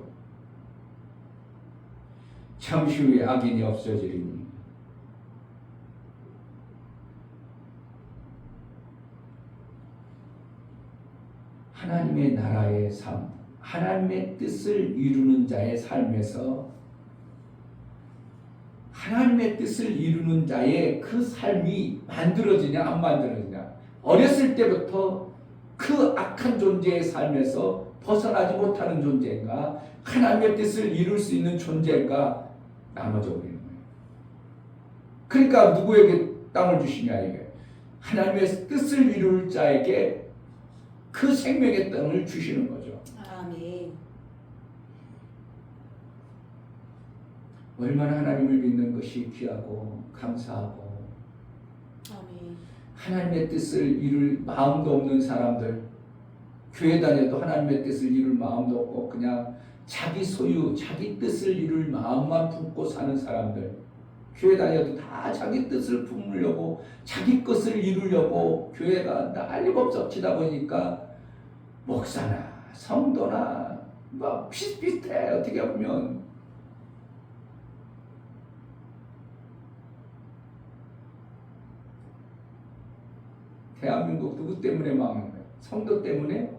Speaker 1: 잠시 후에 악인이 없어지리니 하나님의 나라의 삶, 하나님의 뜻을 이루는 자의 삶에서 하나님의 뜻을 이루는 자의 그 삶이 만들어지냐 안 만들어지냐, 어렸을 때부터 그 악한 존재의 삶에서 벗어나지 못하는 존재인가, 하나님의 뜻을 이룰 수 있는 존재인가 나눠져 버리는 거예요. 그러니까 누구에게 땅을 주시냐, 이게 하나님의 뜻을 이룰 자에게 그 생명의 땅을 주시는 거죠.
Speaker 2: 아멘.
Speaker 1: 얼마나 하나님을 믿는 것이 귀하고 감사하고,
Speaker 2: 아멘.
Speaker 1: 하나님의 뜻을 이룰 마음도 없는 사람들, 교회 다녀도 하나님의 뜻을 이룰 마음도 없고 그냥 자기 소유, 자기 뜻을 이룰 마음만 품고 사는 사람들, 교회 다녀도 다 자기 뜻을 품으려고, 자기 것을 이루려고 교회가 난리법석치다 보니까 목사나 성도나 뭐 비슷비슷해. 어떻게 보면 대한민국 누구 때문에 망한 거예요? 성도 때문에,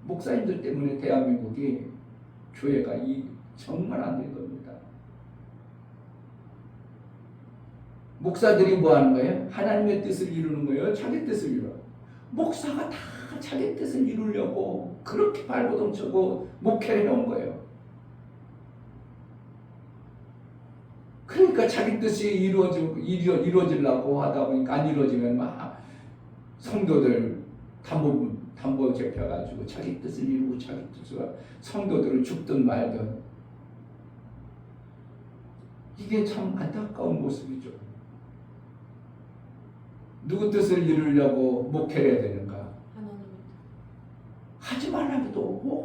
Speaker 1: 목사님들 때문에 대한민국이, 교회가 정말 안 된 겁니다. 목사들이 뭐 하는 거예요? 하나님의 뜻을 이루는 거예요? 자기 뜻을 이루어요? 목사가 다 자기 뜻을 이루려고 그렇게 발버둥쳐고 목회를 해온 거예요. 그러니까 자기 뜻이 이루어지려고 하다 보니까 안 이루어지면 막 성도들 담보 잡혀가지고 자기 뜻을 이루고 자기 뜻을, 성도들은 죽든 말든. 이게 참 안타까운 모습이죠. 누구 뜻을 이루려고 목회를 해야 되는가? 하지 말라고도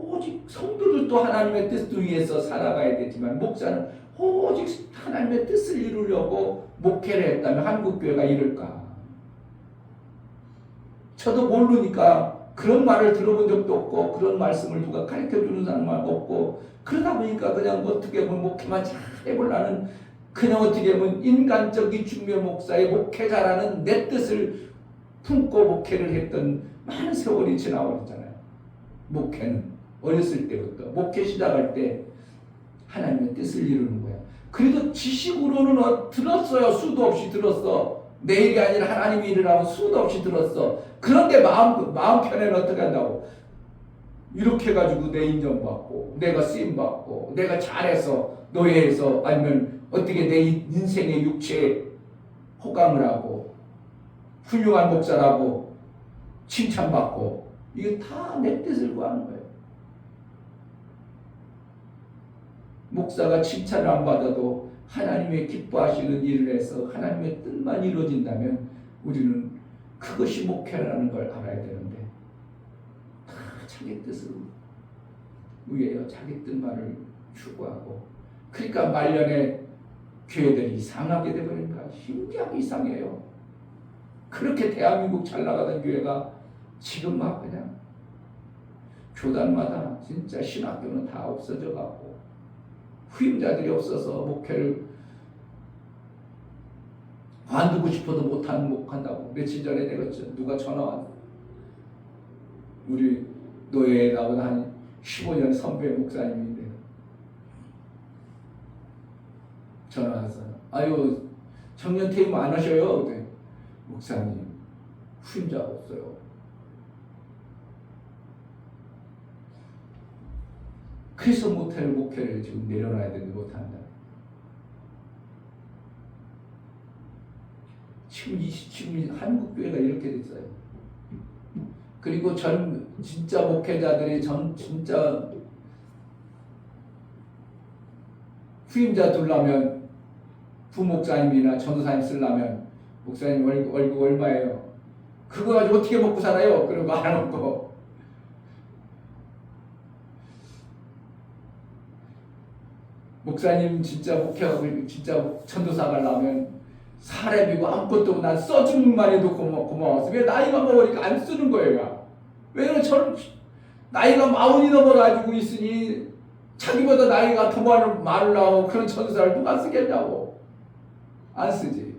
Speaker 1: 오직 성도들도 하나님의 뜻을 위해서 살아가야 되지만, 목사는 오직 하나님의 뜻을 이루려고 목회를 했다면 한국교회가 이럴까? 저도 모르니까 그런 말을 들어본 적도 없고, 그런 말씀을 누가 가르쳐주는 사람 없고, 그러다 보니까 그냥 어떻게 보면 목회만 잘 해보려는, 그냥 어떻게 보면 인간적인 중매 목사의 목회자라는 내 뜻을 품고 목회를 했던 많은 세월이 지나버렸잖아요. 목회는 어렸을 때부터, 목회 시작할 때 하나님의 뜻을 이루는 거야. 그래도 지식으로는 들었어요. 수도 없이 들었어. 내 일이 아니라 하나님이 일이라고 수도 없이 들었어. 그런데 마음 편에는 어떻게 한다고? 이렇게 해가지고 내 인정받고, 내가 쓰임받고, 내가 잘해서 노예해서, 아니면 어떻게 내 인생의 육체에 호강을 하고 훌륭한 목사라고 칭찬받고, 이게 다 내 뜻을 구하는 거예요. 목사가 칭찬을 안 받아도 하나님의 기뻐하시는 일을 해서 하나님의 뜻만 이루어진다면 우리는 그것이 목회라는 걸 알아야 되는데, 다 자기 뜻을 위해요. 자기 뜻만을 추구하고, 그러니까 말년에 교회들이 이상하게 되버린 거야. 신기하게 이상해요. 그렇게 대한민국 잘 나가던 교회가 지금 막 그냥 교단마다 진짜 신학교는 다 없어져 갖고, 후임자들이 없어서 목회를 관두고 싶어도 못한다고. 며칠 전에 내가 누가 전화 왔어. 우리 노예에 나온 한 15년 선배 목사님인데 전화 와서, 아유 청년 퇴임 안 하셔요? 그래. 목사님 후임자가 없어요. 그래서 목회를 지금 내려놔야 되는데 못한다. 지금 한국 교회가 이렇게 됐어요. 그리고 진짜 목회자들이 진짜 후임자 두려면 부목사님이나 전도사님 쓰려면 목사님 월급 얼마예요? 그거 가지고 어떻게 먹고 살아요? 그러고 안 먹고. 목사님 진짜 목회하고 진짜 전도사 가려면 사례비고 아무것도 난 써주기만 해도 고마워서 왜 나이가 먹으니까 안 쓰는 거예요. 왜냐면 저는 나이가 40이 넘어가지고 있으니 자기보다 나이가 더 많으려고 그런 전도사를 누가 쓰겠냐고. 안 쓰지.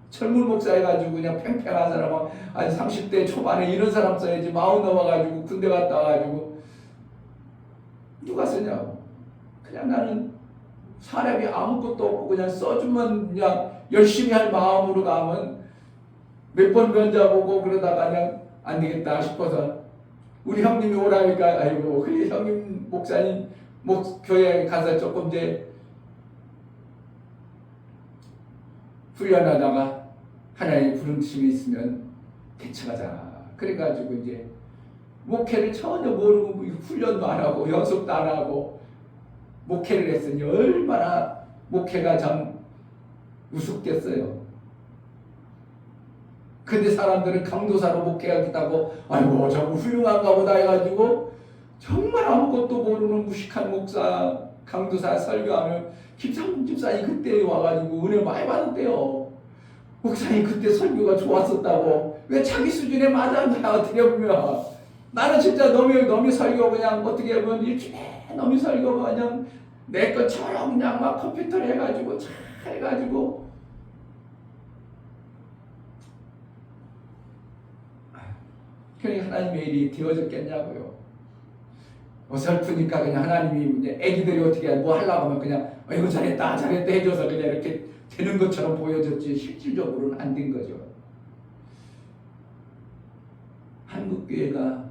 Speaker 1: 젊은 목사 해가지고 그냥 팽팽한 사람 한 30대 초반에 이런 사람 써야지 40 넘어가지고 군대 갔다 와가지고 누가 쓰냐고. 그냥 나는 사람이 아무것도 없고 그냥 써주면 그냥 열심히 할 마음으로 가면 몇 번 면접 보고 그러다가 그냥 안 되겠다 싶어서 우리 형님이 오라니까 아이고 그래 형님 목사님 교회에 가서 조금 이제 훈련하다가 하나님의 부름심이 있으면 대처하자. 그래가지고 이제 목회를 전혀 모르고 훈련도 안 하고 연습도 안 하고 목회를 했으니 얼마나 목회가 참 우습겠어요. 근데 사람들은 강도사로 목회하겠다고 아이고 저거 훌륭한가 보다 해가지고 정말 아무것도 모르는 무식한 목사 강도사 설교하면 김상훈 집사님 그때 와가지고 은혜 많이 받았대요. 목사님 그때 설교가 좋았었다고. 왜 자기 수준에 맞았나 어떻게 보면. 나는 진짜 너무 설교 그냥 어떻게 보면 일주일에 너무 설교 그냥 내 것처럼 그냥 막 컴퓨터를 해가지고 잘 해가지고 그러니까 하나님의 일이 되어졌겠냐고요. 어설프니까 그냥 하나님이 이제 애기들이 어떻게 뭐 하려고 하면 그냥 이거 잘했다 해줘서 그냥 이렇게 되는 것처럼 보여졌지 실질적으로는 안 된 거죠. 한국교회가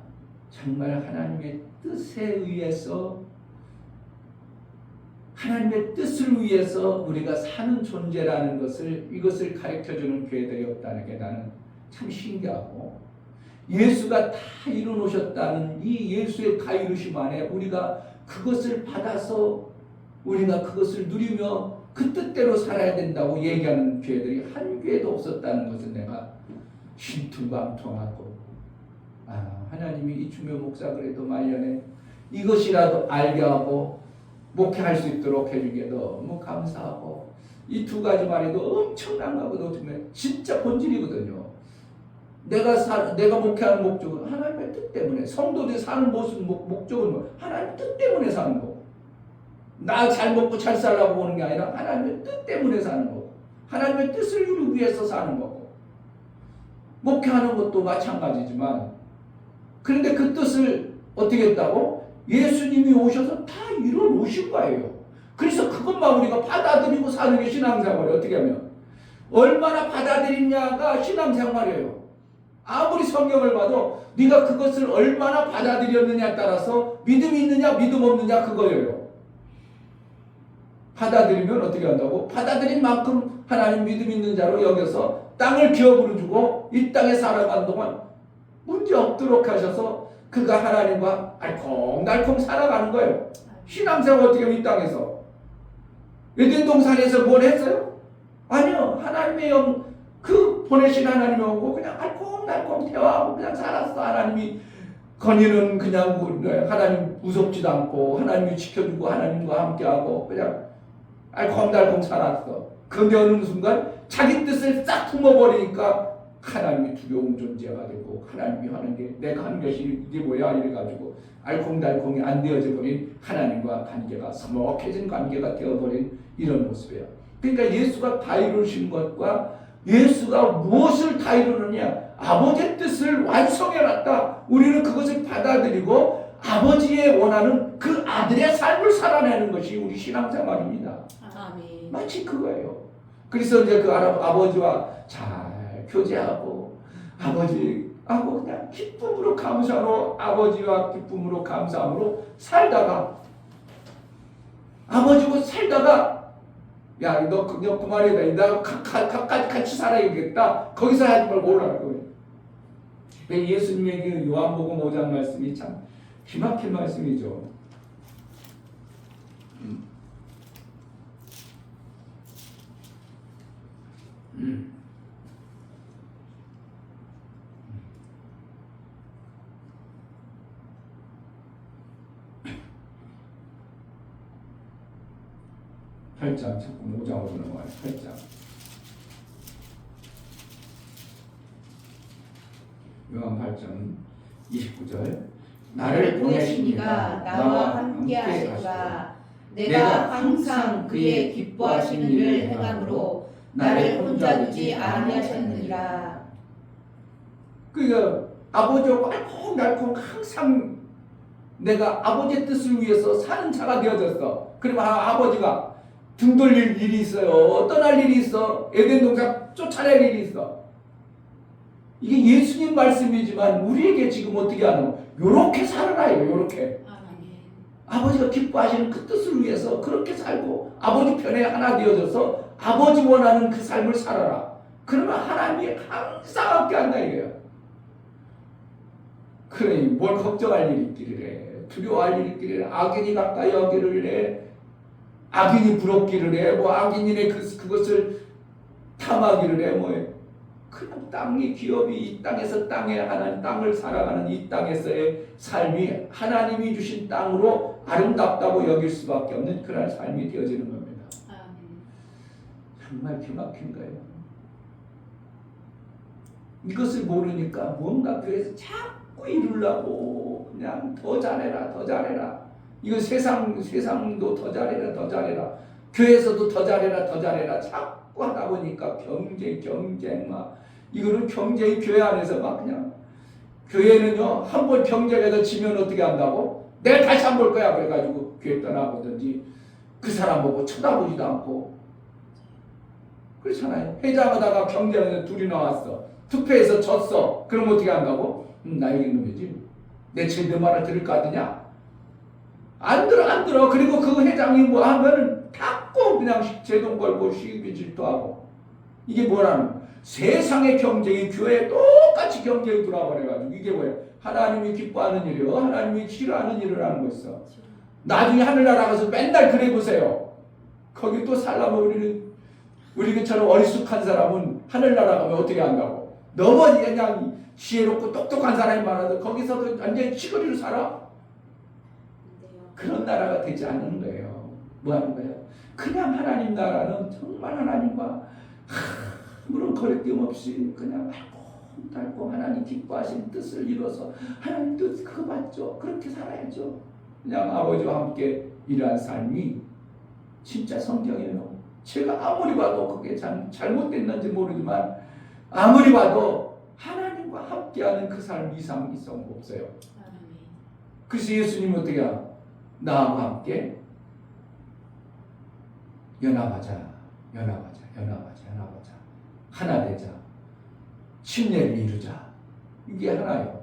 Speaker 1: 정말 하나님의 뜻에 의해서 하나님의 뜻을 위해서 우리가 사는 존재라는 이것을 가르쳐주는 교회들이었다는 게 나는 참 신기하고 예수가 다 이루놓으셨다는 이 예수의 다 이루심 안에 우리가 그것을 받아서 우리가 그것을 누리며 그 뜻대로 살아야 된다고 얘기하는 교회들이 한 교회도 없었다는 것을 내가 신통방통하고 하나님이 이충묘 목사 그래도 말년에 이것이라도 알게 하고 목회할 수 있도록 해주기에 너무 감사하고 이 두 가지 말에도 엄청난 거거든요. 진짜 본질이거든요. 내가 목회하는 목적은 하나님의 뜻 때문에 성도들이 사는 모습 목적은 하나님의 뜻 때문에 사는 거고 나 잘 먹고 잘 살라고 보는 게 아니라 하나님의 뜻 때문에 사는 거고 하나님의 뜻을 이루기 위해서 사는 거고 목회하는 것도 마찬가지지만 그런데 그 뜻을 어떻게 했다고? 예수님이 오셔서 다 이루어놓으신 거예요. 그래서 그것만 우리가 받아들이고 사는 게 신앙생활이에요. 어떻게 하면 얼마나 받아들이냐가 신앙생활이에요. 아무리 성경을 봐도 네가 그것을 얼마나 받아들였느냐에 따라서 믿음이 있느냐 믿음 없느냐 그거예요. 받아들이면 어떻게 한다고? 받아들인 만큼 하나님 믿음 있는 자로 여겨서 땅을 기업으로 주고 이 땅에 살아간 동안 문제 없도록 하셔서 그가 하나님과 알콩달콩 살아가는 거예요. 신앙생활 어떻게 하면 이 땅에서 에덴 동산에서 뭘 했어요? 아니요. 하나님의 그 보내신 하나님이 오고 그냥 알콩달콩 대화하고 그냥 살았어. 하나님이 건의는 그냥 하나님 무섭지도 않고 하나님이 지켜주고 하나님과 함께하고 그냥 알콩달콩 살았어. 그런데 어느 순간 자기 뜻을 싹 품어버리니까 하나님이 두려운 존재가 되고 하나님이 하는 게 내가 하는 것이 이게 뭐야 이래가지고 알콩달콩이 안 되어져 버린 하나님과 관계가 서먹해진 관계가 되어버린 이런 모습이에요. 그러니까 예수가 다 이루신 것과 예수가 무엇을 다 이루느냐 아버지의 뜻을 완성해놨다. 우리는 그것을 받아들이고 아버지의 원하는 그 아들의 삶을 살아내는 것이 우리 신앙생활입니다.
Speaker 2: 아멘.
Speaker 1: 마치 그거예요. 그래서 이제 그 아버지와 잘 교제하고 아버지하고 그냥 기쁨으로 감사로 아버지와 기쁨으로 감사함으로 살다가 아버지고 살다가 야, 너 그만이다. 나 같이 살아야겠다. 거기서 하지 말고 올라가고. 예수님의 그 요한복음 5장 말씀이 참 기막힌 말씀이죠. 팔 8장 자꾸 5장으로 넘어가요. 8장. 요한 8장 29절.
Speaker 2: 나를 보내시니가 나와 함께 하시도다. 내가 항상 그의 기뻐하시는 일을 행함으로 나를 혼자 두지 아니하셨느니라.
Speaker 1: 그러니까 아버지하고 알콩달콩 항상 내가 아버지의 뜻을 위해서 사는 자가 되어졌어. 그러면 아버지가 등 돌릴 일이 있어요. 떠날 일이 있어. 에덴 동산 쫓아낼 일이 있어. 이게 예수님 말씀이지만 우리에게 지금 어떻게 하노? 요렇게 살아라요. 요렇게. 아버지가 기뻐하시는 그 뜻을 위해서 그렇게 살고 아버지 편에 하나 되어져서 아버지 원하는 그 삶을 살아라. 그러면 하나님이 항상 함께 한다 이거예요. 그러니 뭘 걱정할 일이 있기를 해. 두려워할 일이 있기를 해. 악인이 가까이 오기를 해. 악인이 부럽기를 해. 뭐 악인의 그것을 탐하기를 해. 뭐 그냥 땅이 기업이 이 땅에서 땅에 하나님 땅을 살아가는 이 땅에서의 삶이 하나님이 주신 땅으로 아름답다고 여길 수밖에 없는 그런 삶이 되어지는 겁니다. 정말 기막힌 거예요. 이것을 모르니까 뭔가 교회에서 자꾸 이루려고 그냥 더 잘해라 더 잘해라. 이거 세상도 더 잘해라 교회에서도 더 잘해라 자꾸 하다 보니까 경쟁 막 이거는 경쟁이 교회 안에서 막 그냥 교회는요 한 번 경쟁해서 지면 어떻게 한다고? 내가 다시 안 볼 거야 그래가지고 교회 떠나보든지 그 사람 보고 쳐다보지도 않고 그렇잖아요. 회장하다가 경쟁에서 둘이 나왔어. 투표해서 졌어. 그럼 어떻게 한다고? 나 이긴 놈이지. 내 말을 들을 거 아니냐? 안 들어. 그리고 그 회장이 뭐 하면은 자꾸 그냥 제동 걸고 시비 질투하고. 이게 뭐라는? 세상의 경쟁이 교회에 똑같이 경쟁이 돌아버려가지고 이게 뭐야? 하나님이 기뻐하는 일이요. 하나님이 싫어하는 일을 하는 거 있어. 나중에 하늘나라 가서 맨날 그래 보세요. 거기 또 살라면 우리 그처럼 어리숙한 사람은 하늘나라 가면 어떻게 한다고? 너무 그냥 지혜롭고 똑똑한 사람이 많아도 거기서도 완전히 치거리로 살아? 그런 나라가 되지 않는 거예요. 뭐 하는 거예요? 그냥 하나님 나라는 정말 하나님과 아무런 거리낌 없이 그냥 달콤 하나님 기뻐하신 뜻을 이뤄서 하나님 뜻 그거 맞죠? 그렇게 살아야죠. 그냥 아버지와 함께 일한 삶이 진짜 성경이에요. 제가 아무리 봐도 그게 잘못됐는지 모르지만 아무리 봐도 하나님과 함께하는 그 삶 이상 없어요. 그래서 예수님은 어떻게 해요? 나하고 함께 연합하자. 하나 되자. 침례를 이루자. 이게 하나예요.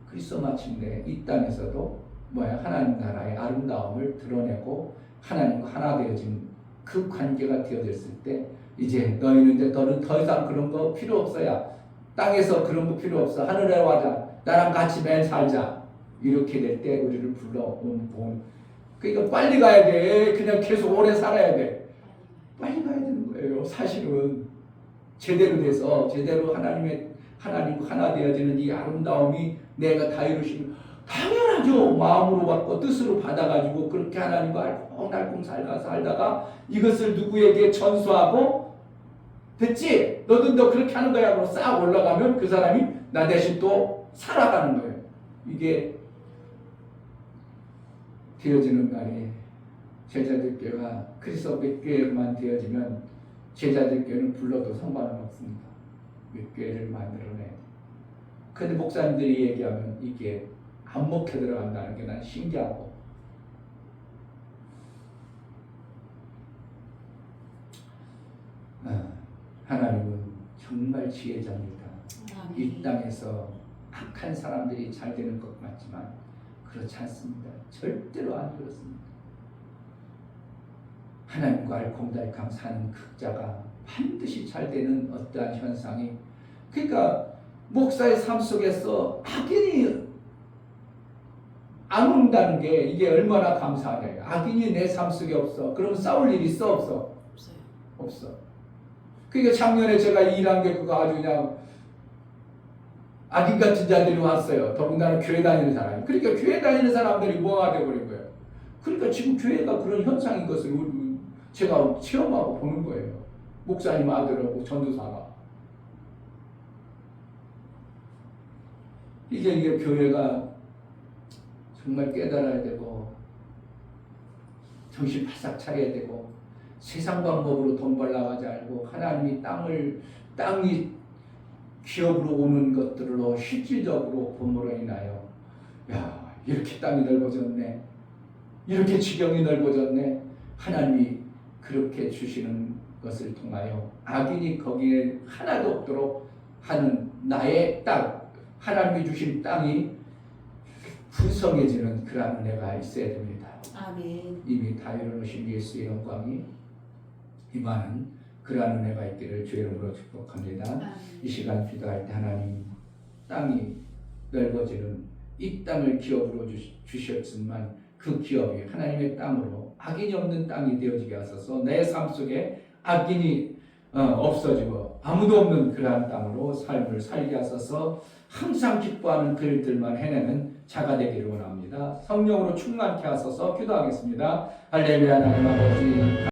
Speaker 1: 그래서 마침내 이 땅에서도 하나님 나라의 아름다움을 드러내고 하나님과 하나 되어진 그 관계가 되어졌을 때 이제 너는 더 이상 그런 거 필요 없어야. 땅에서 그런 거 필요 없어. 하늘에 와자. 나랑 같이 매일 살자. 이렇게 될 때 우리를 불러온 그러니까 빨리 가야 돼. 그냥 계속 오래 살아야 돼. 빨리 가야 되는 거예요. 사실은 제대로 돼서 제대로 하나님과 하나 되어지는 이 아름다움이 내가 다 이루시면 당연하죠. 마음으로 받고 뜻으로 받아가지고 그렇게 하나님과 알콩달콩 살다가 이것을 누구에게 전수하고 됐지? 너도 그렇게 하는 거야. 그럼 싹 올라가면 그 사람이 나 대신 또 살아가는 거예요. 이게 되어지는 날이 제자들 교회가 그리스도 몇 교회만 되어지면 제자들 교회는 불러도 상관은 없습니다. 몇 교회를 만들어내야 돼. 근데 목사님들이 얘기하면 이게 안 먹혀 들어간다는 게 난 신기하고 하나님은 정말 지혜자입니다. 이 땅에서 악한 사람들이 잘 되는 것 같지만 그렇지 않습니다. 절대로 안 그렇습니다. 하나님과 알콩달콩 사는 극자가 반드시 잘 되는 어떠한 현상이, 그러니까 목사의 삶 속에서 악인이 안 온다는 게 이게 얼마나 감사하냐. 악인이 내 삶 속에 없어. 그럼 싸울 일 있어 없어?
Speaker 2: 없어요.
Speaker 1: 없어. 그러니까 작년에 제가 일한 게 그거 아주 그냥 악인 같은 자들이 왔어요. 더군다나 교회 다니는 사람이. 그러니까 교회 다니는 사람들이 뭐가 되어버린 거예요. 그러니까 지금 교회가 그런 현상인 것을 제가 체험하고 보는 거예요. 목사님 아들하고 전도사가. 이게 교회가 정말 깨달아야 되고 정신 바싹 차려야 되고 세상 방법으로 돈 벌나가지 않고 하나님이 땅이 기업으로 오는 것들로 실질적으로 본으로 인하여 야 이렇게 땅이 넓어졌네, 이렇게 지경이 넓어졌네, 하나님이 그렇게 주시는 것을 통하여 악인이 거기에 하나도 없도록 하는 나의 땅, 하나님이 주신 땅이 풍성해지는 그런 은혜가 있어야 됩니다.
Speaker 2: 아멘.
Speaker 1: 이미 다 이루신 예수의 영광이 임하는 그러한 은혜가 있기를 주의 이름으로 축복합니다.
Speaker 2: 아멘.
Speaker 1: 이 시간 기도할 때 하나님 땅이 넓어지는 이 땅을 기업으로 주셨지만 그 기업이 하나님의 땅으로 악인이 없는 땅이 되어지게 하소서. 내 삶 속에 악인이 없어지고 아무도 없는 그러한 땅으로 삶을 살게 하소서. 항상 기뻐하는 그 일들만 해내는 자가 되기를 원합니다. 성령으로 충만케 하소서. 기도하겠습니다. 할렐루야. 하나님 아버지